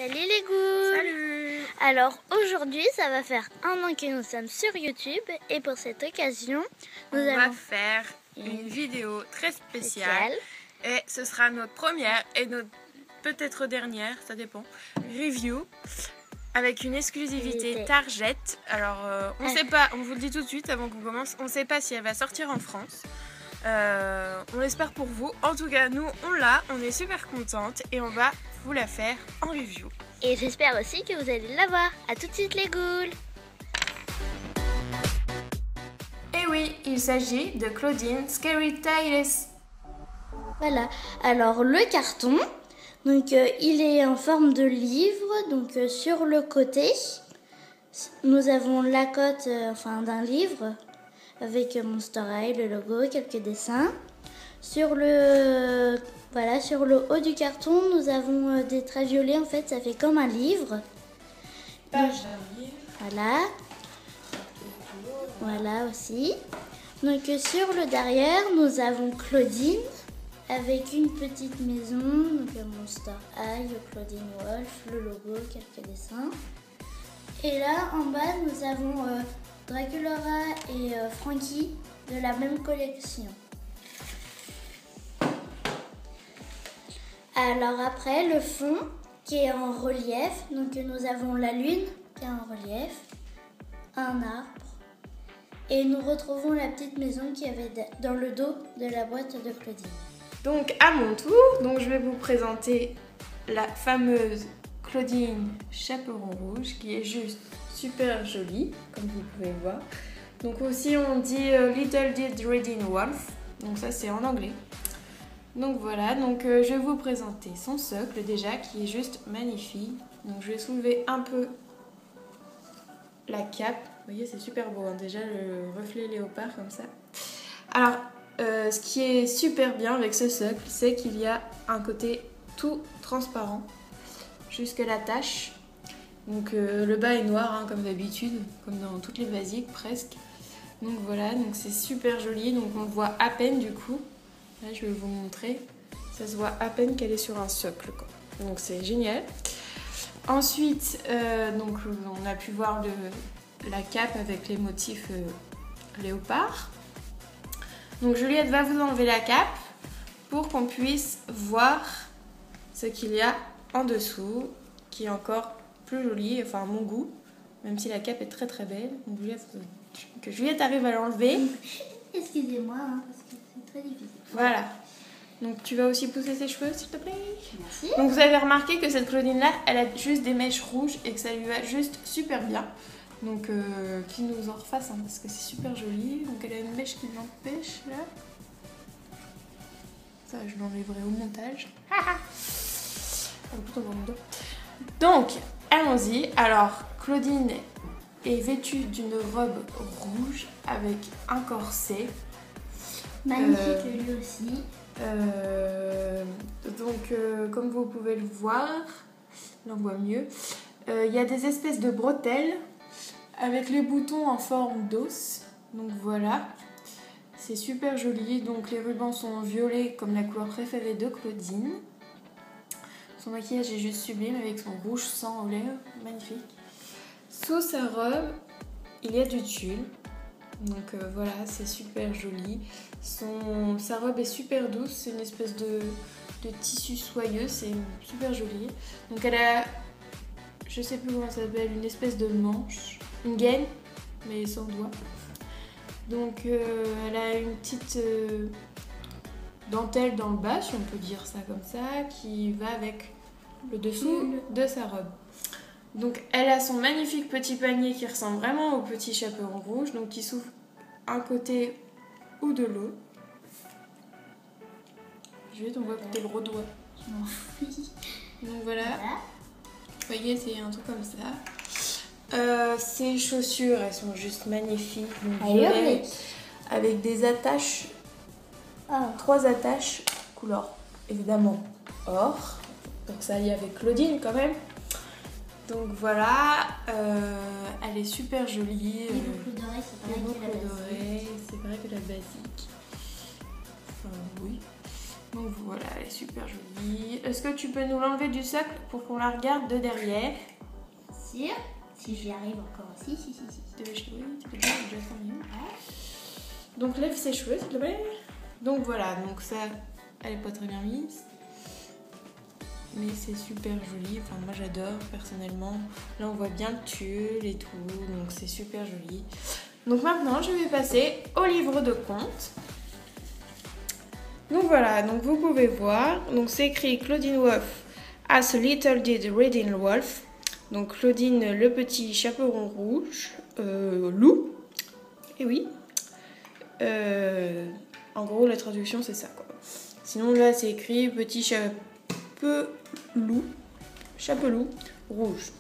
Salut les ghouls. Salut. Alors aujourd'hui ça va faire un an que nous sommes sur YouTube et pour cette occasion on va faire une vidéo très spéciale et ce sera notre première et notre peut-être dernière, ça dépend, review avec une exclusivité Target. Alors on sait pas, on vous le dit tout de suite avant qu'on commence, on sait pas si elle va sortir en France. On l'espère pour vous. En tout cas, nous on l'a, on est super contente et on va vous la faire en review. Et j'espère aussi que vous allez la voir. A tout de suite les ghouls. Et oui, il s'agit de Claudine Scary Tales. Voilà. Alors le carton, donc il est en forme de livre. Donc sur le côté, nous avons la cote, d'un livre. Avec Monster High, le logo, quelques dessins. Sur le haut du carton, nous avons des traits violets. En fait, ça fait comme un livre. Page d'un livre. Voilà aussi. Donc sur le derrière, nous avons Claudine avec une petite maison. Donc Monster High, Claudine Wolf, le logo, quelques dessins. Et là, en bas, nous avons Draculaura et Frankie de la même collection. Alors après, le fond qui est en relief. Donc nous avons la lune qui est en relief, un arbre. Et nous retrouvons la petite maison qui avait dans le dos de la boîte de Claudine. Donc à mon tour, je vais vous présenter la fameuse Claudine Chaperon Rouge qui est juste super jolie, comme vous pouvez le voir. Donc aussi on dit Little Did Reading Wolf, donc ça c'est en anglais. Donc voilà, je vais vous présenter son socle déjà qui est juste magnifique. Donc je vais soulever un peu la cape. Vous voyez, c'est super beau, hein. Déjà le reflet léopard comme ça. Alors, ce qui est super bien avec ce socle, c'est qu'il y a un côté tout transparent jusqu'à la tache. Donc le bas est noir, hein, comme d'habitude, comme dans toutes les basiques presque. Donc voilà, donc c'est super joli. Donc on le voit à peine du coup. Là, je vais vous montrer. Ça se voit à peine qu'elle est sur un socle, quoi. Donc c'est génial. Ensuite, on a pu voir la cape avec les motifs léopard. Donc Juliette va vous enlever la cape pour qu'on puisse voir ce qu'il y a en dessous, qui est encore plus joli, enfin à mon goût, même si la cape est très très belle. Donc Juliette arrive à l'enlever. Excusez-moi, hein, parce que c'est très difficile. Voilà. Donc tu vas aussi pousser ses cheveux, s'il te plaît. Merci. Donc vous avez remarqué que cette Claudine-là, elle a juste des mèches rouges et que ça lui va juste super bien. Donc qu'il nous en refasse, hein, parce que c'est super joli. Donc elle a une mèche qui l'empêche là. Ça, je l'enlèverai au montage. Donc, allons-y. Alors, Claudine est vêtue d'une robe rouge avec un corset. Magnifique lui aussi. Comme vous pouvez le voir, là on voit mieux, il y a des espèces de bretelles avec les boutons en forme d'os. Donc voilà, c'est super joli. Donc les rubans sont violets comme la couleur préférée de Claudine. Son maquillage est juste sublime avec son rouge sang aux lèvres, magnifique. Sous sa robe, il y a du tulle. Donc voilà, c'est super joli. Sa robe est super douce, c'est une espèce de tissu soyeux, c'est super joli. Donc elle a, je sais plus comment ça s'appelle, une espèce de manche, une gaine, mais sans doigt. Donc elle a une petite dentelle dans le bas, si on peut dire ça comme ça, qui va avec le dessous de sa robe. Donc elle a son magnifique petit panier qui ressemble vraiment au petit chaperon rouge, donc qui s'ouvre un côté ou de l'autre. Juliette, on voit que t'es gros doigt. Donc voilà. Vous voyez, c'est un truc comme ça. Ces chaussures, elles sont juste magnifiques. Avec des attaches. 3 attaches couleur évidemment or. Donc ça y est avec Claudine quand même. Donc voilà, elle est super jolie. Les boucles d'oreilles, c'est pareil que la basique. C'est pareil que la basique. Enfin, oui. Donc voilà, elle est super jolie. Est-ce que tu peux nous l'enlever du socle pour qu'on la regarde de derrière? Sûr? Si j'y arrive encore. Si. Tu peux déjà tant mieux. Donc lève ses cheveux, s'il te plaît. Donc voilà, donc ça, elle est pas très bien mise. Mais c'est super joli, enfin moi j'adore personnellement. Là on voit bien le tulle et tout, donc c'est super joli. Donc maintenant je vais passer au livre de contes. Donc voilà, donc vous pouvez voir, donc c'est écrit Claudine Wolf as a little did Reading Wolf. Donc Claudine le petit chaperon rouge, loup, et oui. En gros la traduction c'est ça quoi. Sinon là c'est écrit petit chapeloup rouge.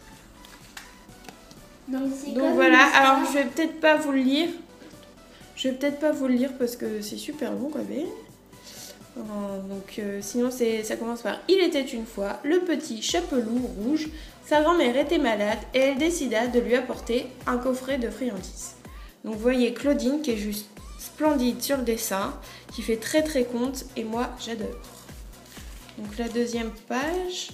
Donc voilà, alors je vais peut-être pas vous le lire. Parce que c'est super long quand même. Sinon ça commence par il était une fois le petit chapeloup rouge. Sa grand-mère était malade et elle décida de lui apporter un coffret de friandises. Donc vous voyez Claudine qui est juste splendide sur le dessin, qui fait très très conte et moi j'adore. Donc la deuxième page,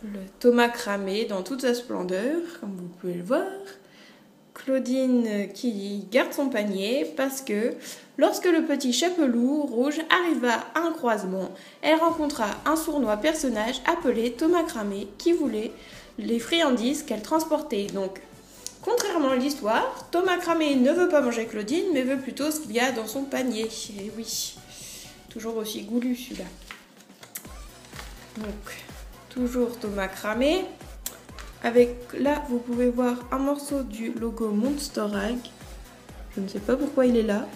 le Thomas cramé dans toute sa splendeur, comme vous pouvez le voir. Claudine qui garde son panier parce que lorsque le petit chapeloup rouge arriva à un croisement, elle rencontra un sournois personnage appelé Thomas cramé qui voulait les friandises qu'elle transportait. Donc, contrairement à l'histoire, Thomas cramé ne veut pas manger Claudine mais veut plutôt ce qu'il y a dans son panier. Et oui, toujours aussi goulu celui-là. Donc, toujours Thomas cramé. Avec là, vous pouvez voir un morceau du logo Monster High. Je ne sais pas pourquoi il est là.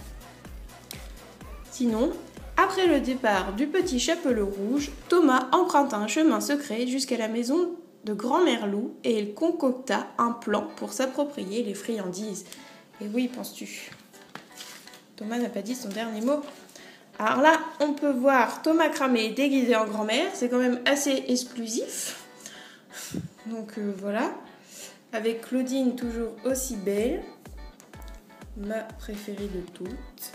Sinon, après le départ du petit chapeau rouge, Thomas emprunta un chemin secret jusqu'à la maison de Grand-mère Loup et il concocta un plan pour s'approprier les friandises. Et oui, penses-tu? Thomas n'a pas dit son dernier mot. Alors là, on peut voir Thomas cramé déguisé en grand-mère. C'est quand même assez exclusif. Donc voilà, avec Claudine toujours aussi belle, ma préférée de toutes.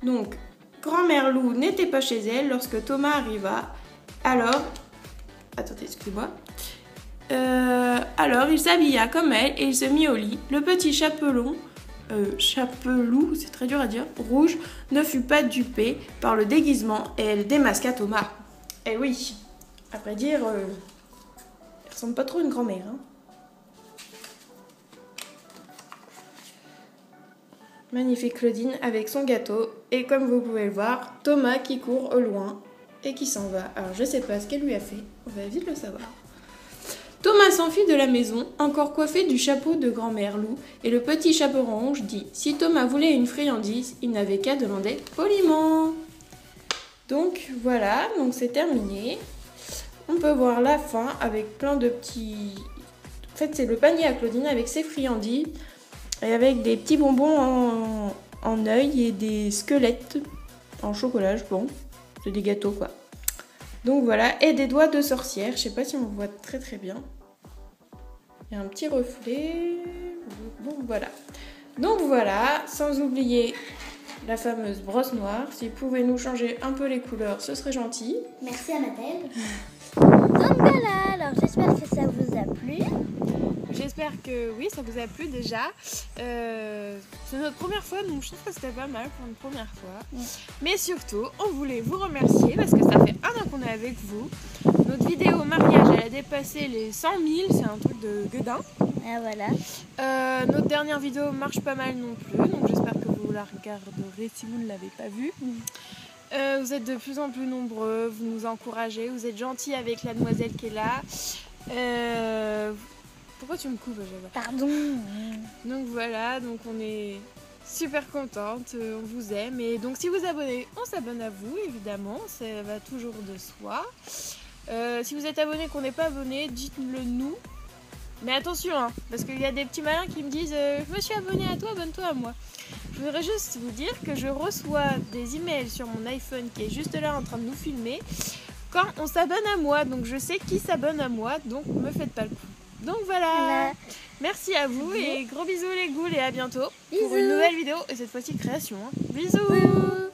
Donc, grand-mère Loup n'était pas chez elle lorsque Thomas arriva. Alors, attendez, excusez-moi. Alors, il s'habilla comme elle et il se mit au lit. Le petit chapeloup, c'est très dur à dire, rouge, ne fut pas dupé par le déguisement et elle démasqua Thomas. Eh oui, à vrai dire... Elle ressemble pas trop à une grand-mère. Hein. Magnifique Claudine avec son gâteau. Et comme vous pouvez le voir, Thomas qui court au loin et qui s'en va. Alors je sais pas ce qu'elle lui a fait. On va vite le savoir. Thomas s'enfuit de la maison, encore coiffé du chapeau de grand-mère Loup. Et le petit chaperon rouge dit, si Thomas voulait une friandise, il n'avait qu'à demander poliment. Donc voilà, donc c'est terminé. On peut voir la fin avec plein de petits... En fait, c'est le panier à Claudine avec ses friandises et avec des petits bonbons en œil et des squelettes en chocolat, je pense. C'est des gâteaux, quoi. Donc voilà, et des doigts de sorcière. Je sais pas si on voit très très bien. Il y a un petit reflet. Donc voilà. Donc voilà, sans oublier la fameuse brosse noire. Si vous pouvez nous changer un peu les couleurs, ce serait gentil. Merci Annabelle. Donc voilà, alors j'espère que ça vous a plu. J'espère que oui, ça vous a plu déjà. C'est notre première fois, donc je trouve que c'était pas mal pour une première fois. Mais surtout, on voulait vous remercier parce que ça fait un an qu'on est avec vous. Notre vidéo mariage, elle a dépassé les 100 000, c'est un truc de gueudin. Ah voilà. Notre dernière vidéo marche pas mal non plus, donc j'espère que vous la regarderez si vous ne l'avez pas vue. Vous êtes de plus en plus nombreux, vous nous encouragez, vous êtes gentils avec la demoiselle qui est là. Pourquoi tu me coupes, Java? Pardon. Donc voilà, donc on est super contente, on vous aime. Et donc si vous abonnez, on s'abonne à vous, évidemment, ça va toujours de soi. Si vous êtes abonné, qu'on n'est pas abonné, dites-le nous. Mais attention, hein, parce qu'il y a des petits malins qui me disent je me suis abonné à toi, abonne-toi à moi. Je voudrais juste vous dire que je reçois des emails sur mon iPhone qui est juste là en train de nous filmer quand on s'abonne à moi. Donc je sais qui s'abonne à moi, donc me faites pas le coup. Donc voilà. Voilà. Merci à vous et gros bisous les ghouls et à bientôt pour Bisous. une nouvelle vidéo et cette fois-ci création. Bisous. Bisous.